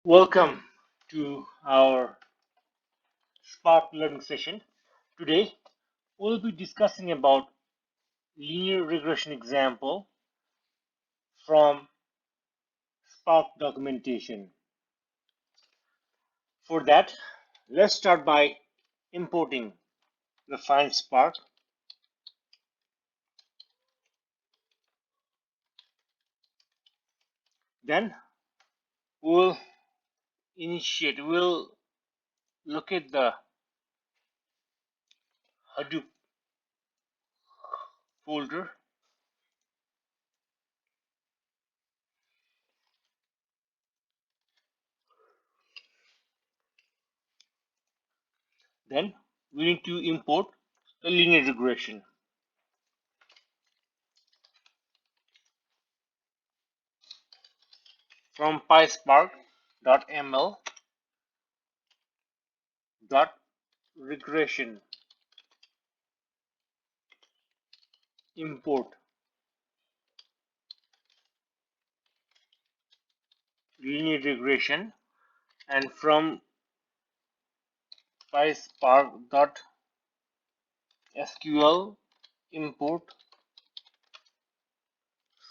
Welcome to our Spark Learning session. Today, we'll be discussing about linear regression example from Spark documentation. For that, let's start by importing the file Spark. Then we'll we'll locate the Hadoop folder. Then we need to import the linear regression. From pyspark.ml dot regression import linear regression, and from pyspark.sql import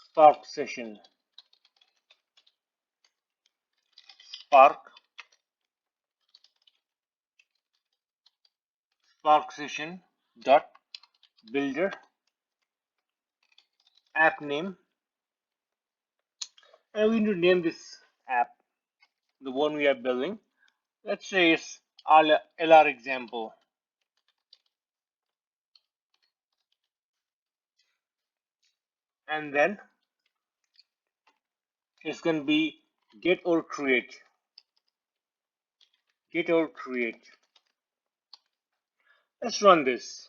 spark session spark session dot builder app name, and we need to name this app, the one we are building. Let's say it's LR example, and then it's going to be get or create. Let's run this.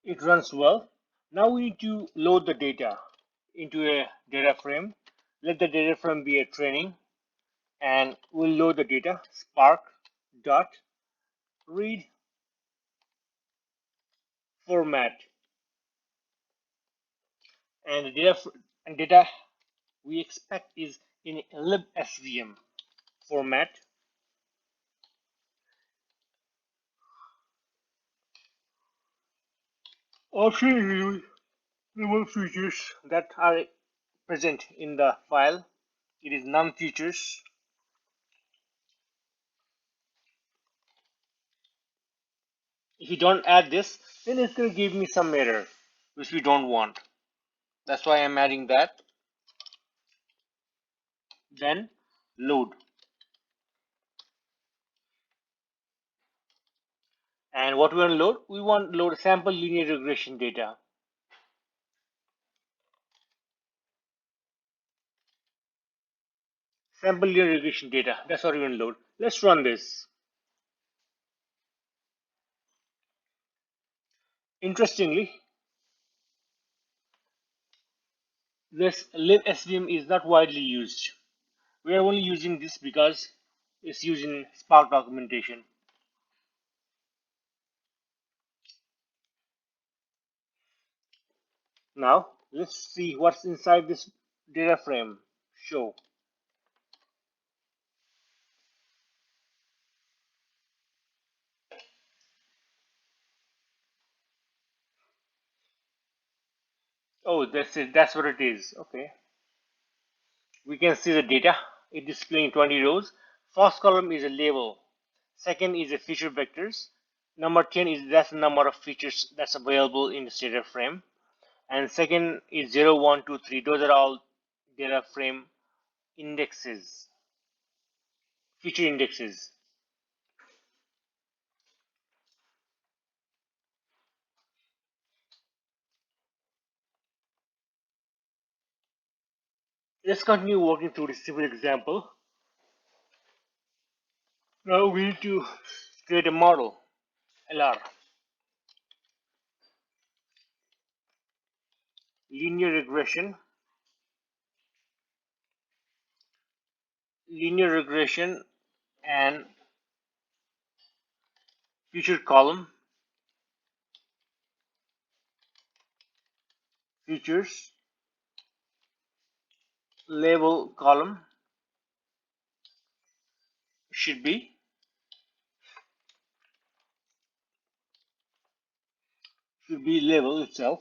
It runs well. Now we need to load the data into a data frame. Let the data frame be a training, and we'll load the data spark dot read format, and the data we expect is in libsvm format. Also, remove features that are present in the file. It is none features. If you don't add this, then it's going to give me some error, which we don't want. That's why I'm adding that. Then load. And what we want to load? We want to load sample linear regression data. Sample linear regression data. That's what we're going to load. Let's run this. Interestingly, this libsvm is not widely used. We are only using this because it's used in Spark documentation. Now, let's see what's inside this data frame. Show. Oh, that's it. That's what it is. Okay. We can see the data. It displaying 20 rows. First column is a label. Second is a feature vectors. Number 10 is that's the number of features that's available in this data frame. And second is 0, 1, 2, 3. Those are all data frame indexes, feature indexes. Let's continue working through this simple example. Now we need to create a model, LR, linear regression, linear regression and feature column, features label column should be label itself,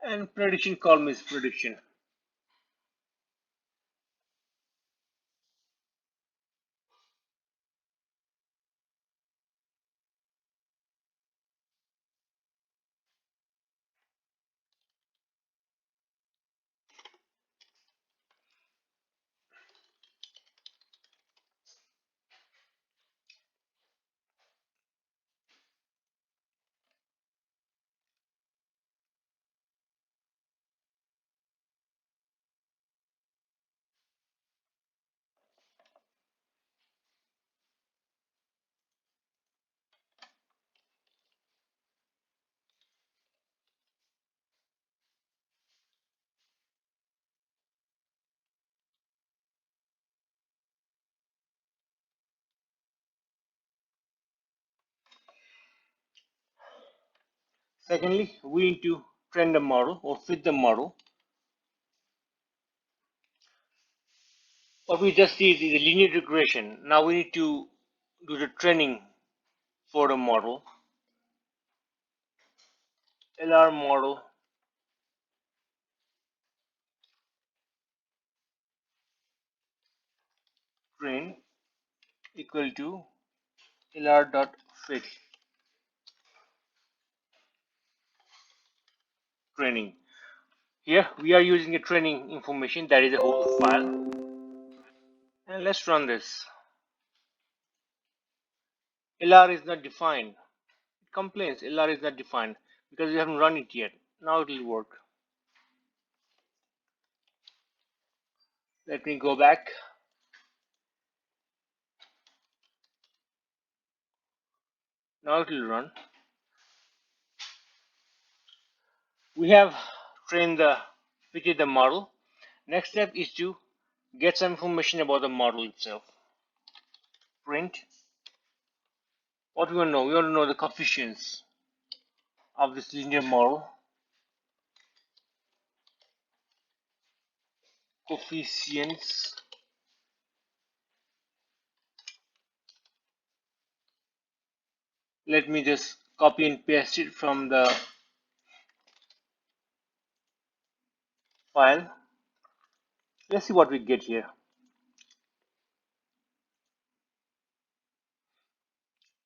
and prediction column is prediction. Secondly, we need to train the model or fit the model. What we just did is a linear regression. Now we need to do the training for the model. LR model train equal to lr.fit training. Here we are using a training information, that is a whole file, and let's run this. LR is not defined. It complains LR is not defined because we haven't run it yet. Now it will work. Let me go back. Now it will run. We have fitted the model. Next step is to get some information about the model itself. Print. What we want to know? We want to know the coefficients of this linear model. Coefficients. Let me just copy and paste it from the file. Let's see what we get here.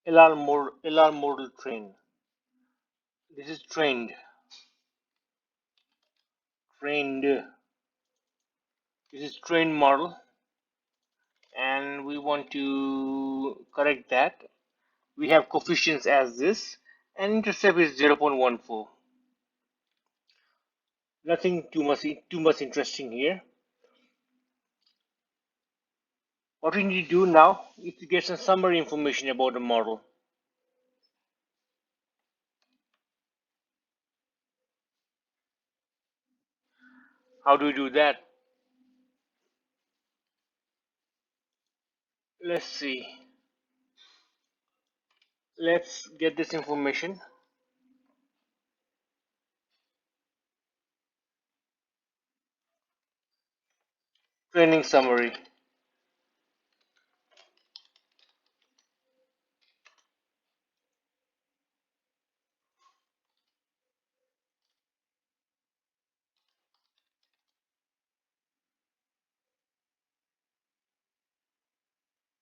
LR model train. This is trained. This is trained model, and we want to correct that. We have coefficients as this, and intercept is 0.14. Nothing too much interesting here. What we need to do now is to get some summary information about the model. How do we do that? Let's see. Let's get this information. Training summary.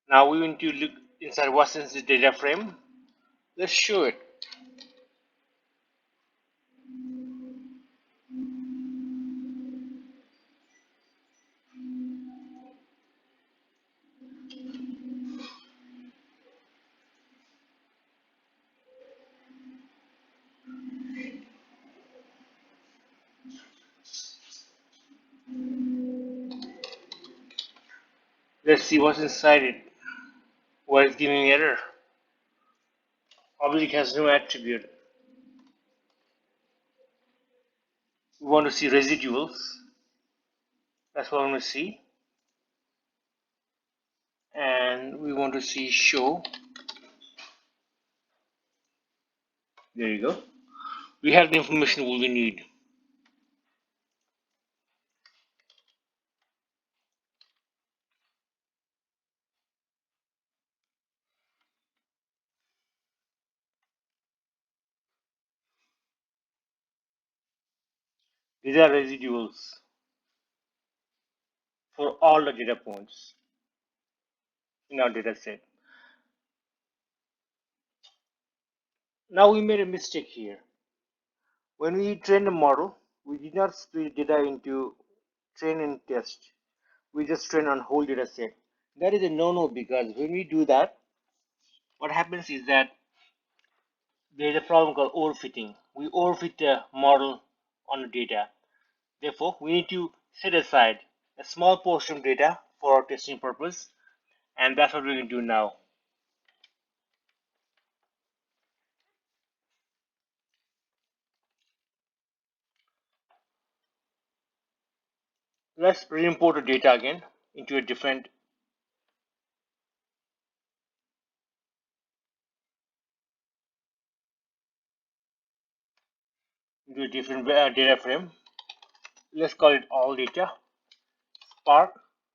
Now we want to look inside what's in the data frame. Let's show it. Let's see what's inside it. What is giving error? Object has no attribute. We want to see residuals. That's what I want to see. And we want to see show. There you go. We have the information we need. These are residuals for all the data points in our data set. Now we made a mistake here. When we trained the model, we did not split data into train and test. We just train on whole data set. That is a no-no, because when we do that, what happens is that there is a problem called overfitting. We overfit the model on the data. Therefore, we need to set aside a small portion of data for our testing purpose, and that's what we're going to do now. Let's re-import the data again into a different data frame. Let's call it all data. Spark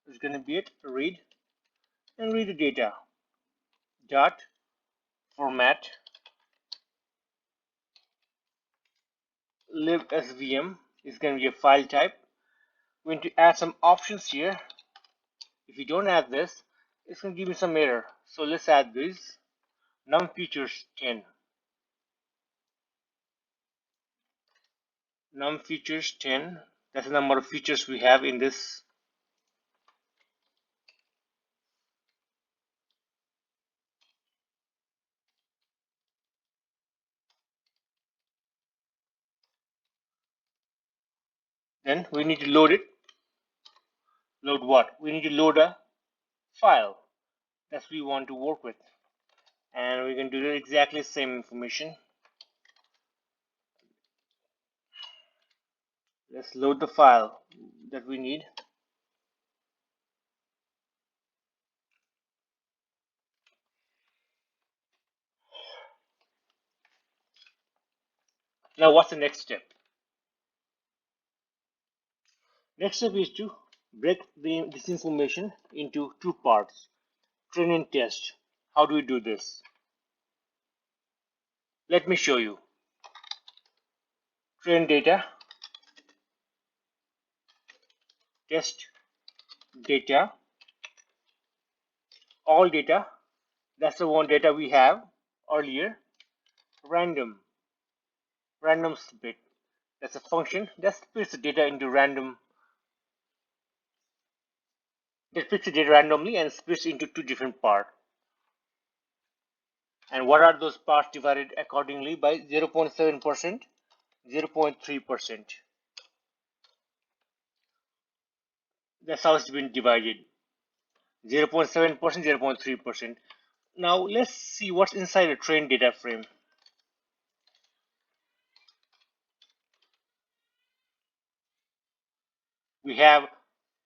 is going to be it. Read and read the data. Dot format libsvm is going to be a file type. We're going to add some options here. If you don't add this, it's going to give me some error. So let's add this. Num features 10. Num features 10. That's the number of features we have in this. Then we need to load it. Load what? We need to load a file that we want to work with. And we can do the exactly same information. Let's load the file that we need. Now what's the next step? Next step is to break this information into two parts, train and test. How do we do this? Let me show you. Train data, test data, all data. That's the one data we have earlier. Random split. That's a function that splits the data into random. That splits the data randomly and splits into two different parts. And what are those parts divided accordingly by 0.7%, 0.3%. That's how it's been divided. 0.7%, 0.3%. Now let's see what's inside a train data frame. We have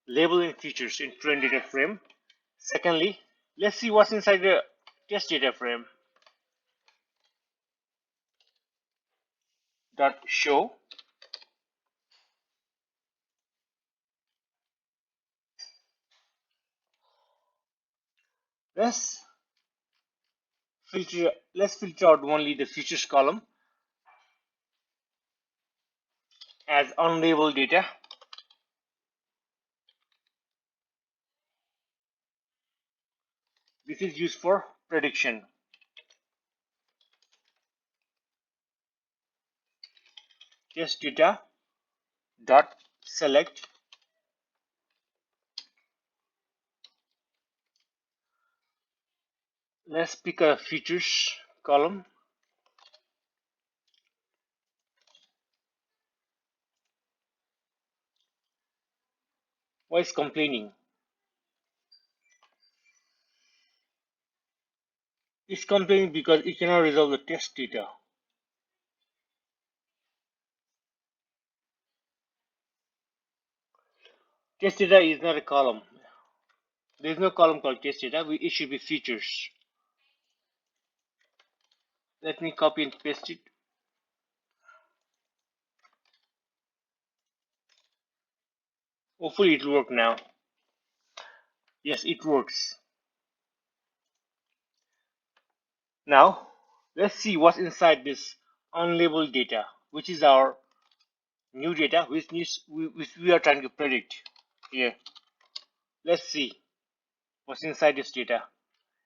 label and features in train data frame. Secondly, let's see what's inside the test data frame. Dot show. Let's filter out only the features column as unlabeled data. This is used for prediction. Test data dot select. Let's pick a features column. Why is complaining? It's complaining because it cannot resolve the test data. Test data is not a column. There is no column called test data. It should be features. Let me copy and paste it. Hopefully it will work now. Yes, it works. Now, let's see what's inside this unlabeled data, which is our new data, which we are trying to predict here. Let's see what's inside this data.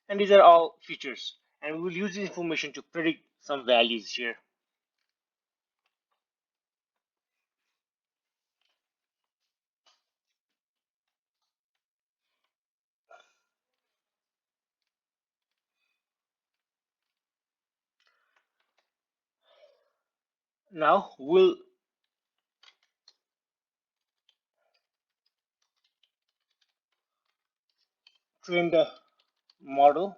And these are all features. And we will use this information to predict some values here. Now, we'll train the model,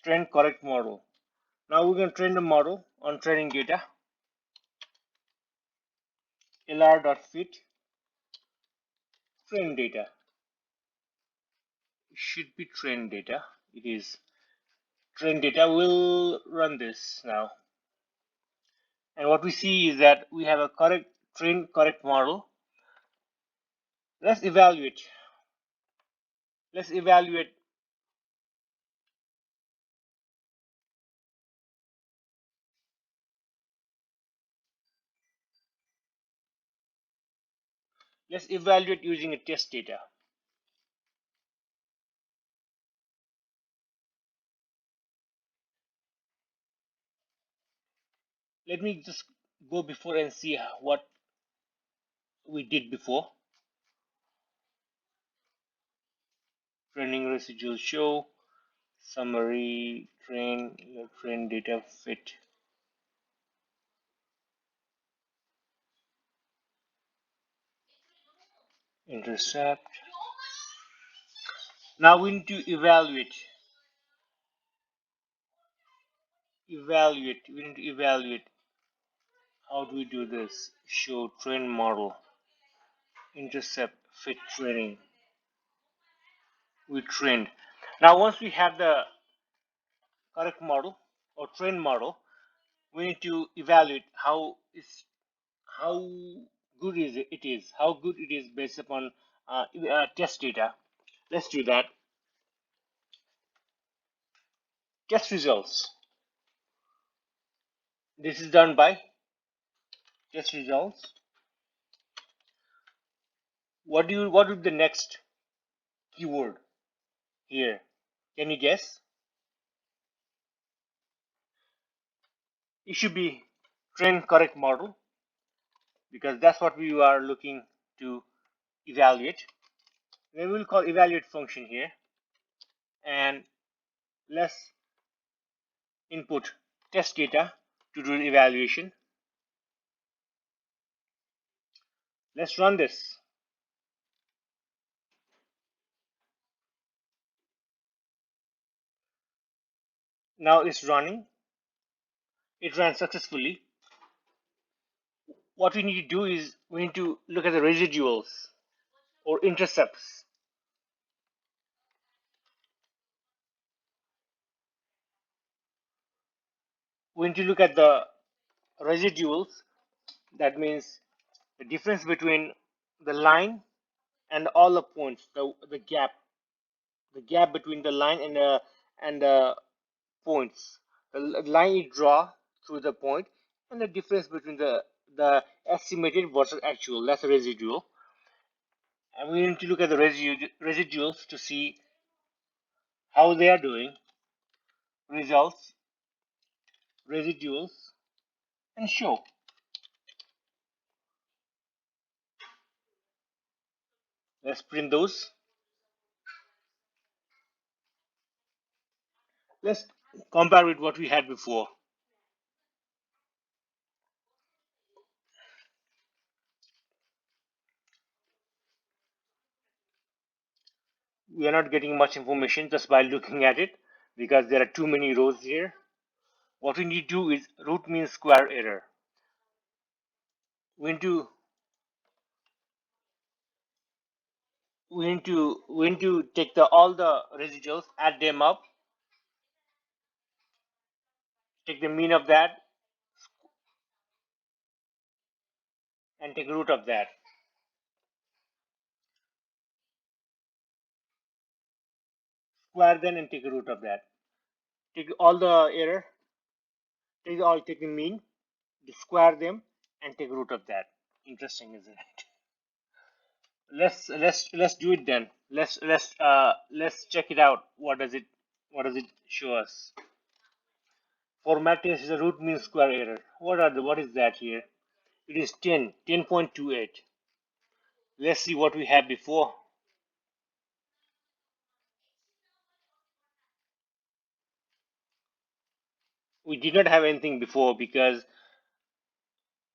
train correct model. Now we're going to train the model on training data, lr.fit train data. It should be train data. It is train data. We'll run this now. And what we see is that we have a correct train correct model. Let's evaluate. Let's evaluate. Let's evaluate using a test data. Let me just go before and see what we did before. Training residual show, summary, train data fit. Intercept. Now we need to evaluate. We need to evaluate. How do we do this? Show train model. Intercept fit training. We trained. Now once we have the correct model or train model, we need to evaluate how good it is, how good it is based upon test data. Let's do that. Test results. This is done by test results. What would be the next keyword here? Can you guess? It should be train correct model, because that's what we are looking to evaluate. Then we'll call evaluate function here, and let's input test data to do the evaluation. Let's run this. Now it's running. It ran successfully. What we need to do is we need to look at the residuals or intercepts. We need to look at the residuals. That means the difference between the line and all the points, the gap between the line and the points, the line you draw through the point, and the difference between the estimated versus actual. That's a residual. And we need to look at the residuals to see how they are doing. Results, residuals, and show. Let's print those. Let's compare with what we had before. We are not getting much information just by looking at it, because there are too many rows here. What we need to do is root mean square error. We need to take the all the residuals, add them up, take the mean of that, and take root of that. Square them and take a root of that. Take all the error, take the mean, square them, and take root of that. Interesting, isn't it? Let's do it then. Let's check it out. What does it show us? Format test is a root mean square error. What is that here? It is 10.28. Let's see what we had before. We did not have anything before because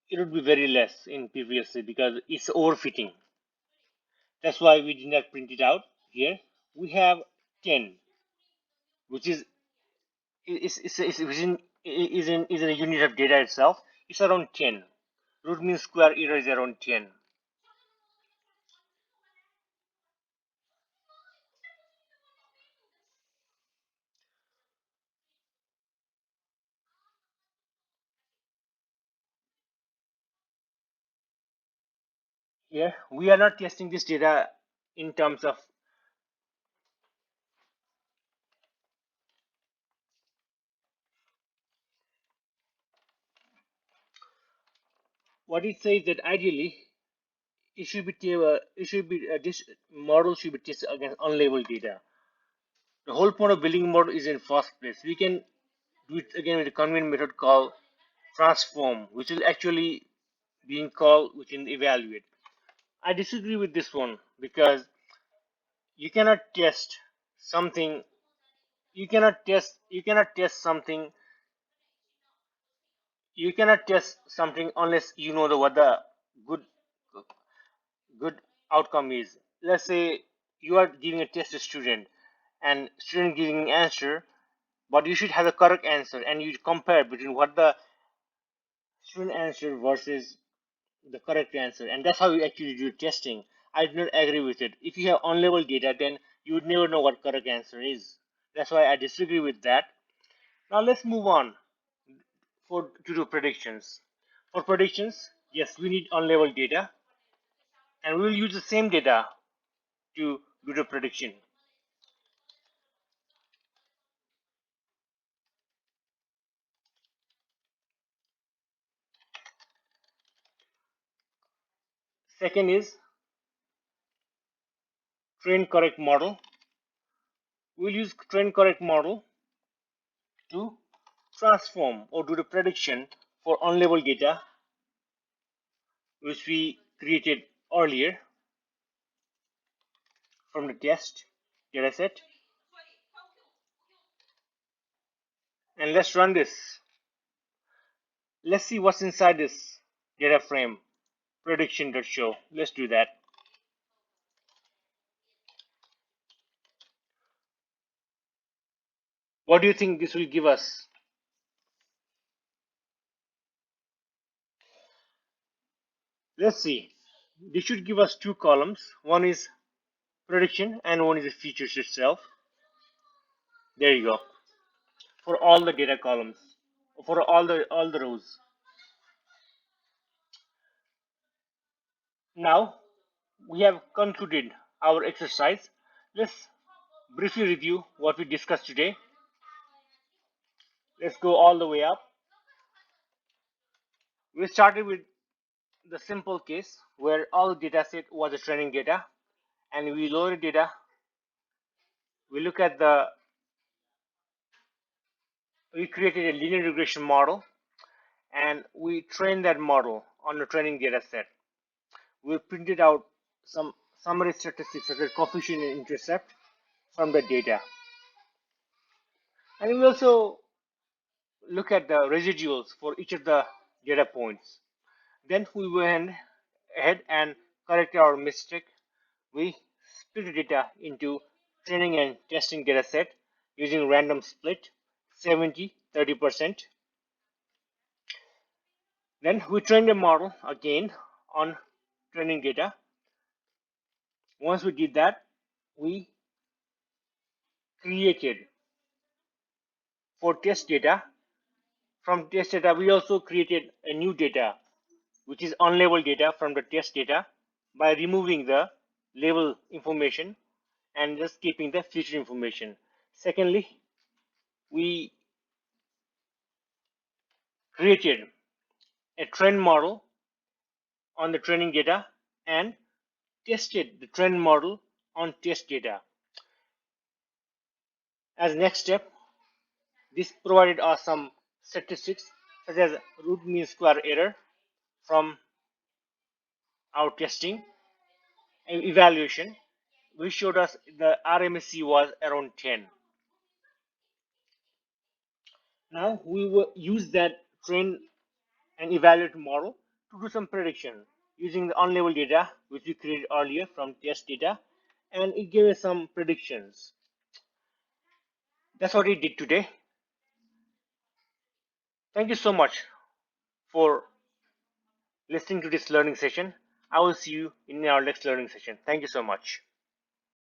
it would be very less in previously because it's overfitting. That's why we did not print it out here. We have 10, which is in a unit of data itself. It's around 10. Root mean square error is around 10. Here we are not testing this data in terms of what it says that ideally this model should be tested against unlabeled data. The whole point of building model is in first place. We can do it again with a convenient method called transform, which is actually being called within evaluate. I disagree with this one because you cannot test something. You cannot test something. You cannot test something unless you know what the good good outcome is. Let's say you are giving a test to student, and student giving an answer, but you should have a correct answer, and you compare between what the student answer versus the correct answer, and that's how you actually do testing. I do not agree with it. If you have unlabeled data, then you would never know what correct answer is. That's why I disagree with that. Now let's move on to do predictions. For predictions, yes, we need unlabeled data, and we will use the same data to do the prediction. Second is train correct model. We'll use train correct model to transform or do the prediction for unlabeled data which we created earlier from the test data set. And let's run this. Let's see what's inside this data frame prediction.show. Let's do that. What do you think this will give us? Let's see. This should give us two columns. One is prediction and one is the features itself. There you go. For all the data columns, for all the rows. Now we have concluded our exercise. Let's briefly review what we discussed today. Let's go all the way up. We started with the simple case where all data set was a training data, and we loaded data. We look at we created a linear regression model, and we trained that model on the training data set. We printed out some summary statistics such as coefficient and intercept from the data, and we also look at the residuals for each of the data points. Then we went ahead and corrected our mistake. We split the data into training and testing data set using random split 70 30%. Then we train the model again on training data. Once we did that, we created for test data. From test data, we also created a new data, which is unlabeled data from the test data by removing the label information and just keeping the future information. Secondly, we created a trend model on the training data and tested the trend model on test data. As next step, this provided us some statistics such as root mean square error from our testing and evaluation, which showed us the RMSE was around 10. Now we will use that train and evaluate model to do some prediction using the unlabeled data which we created earlier from test data, and it gave us some predictions. That's what we did today. Thank you so much for listening to this learning session. I will see you in our next learning session. Thank you so much.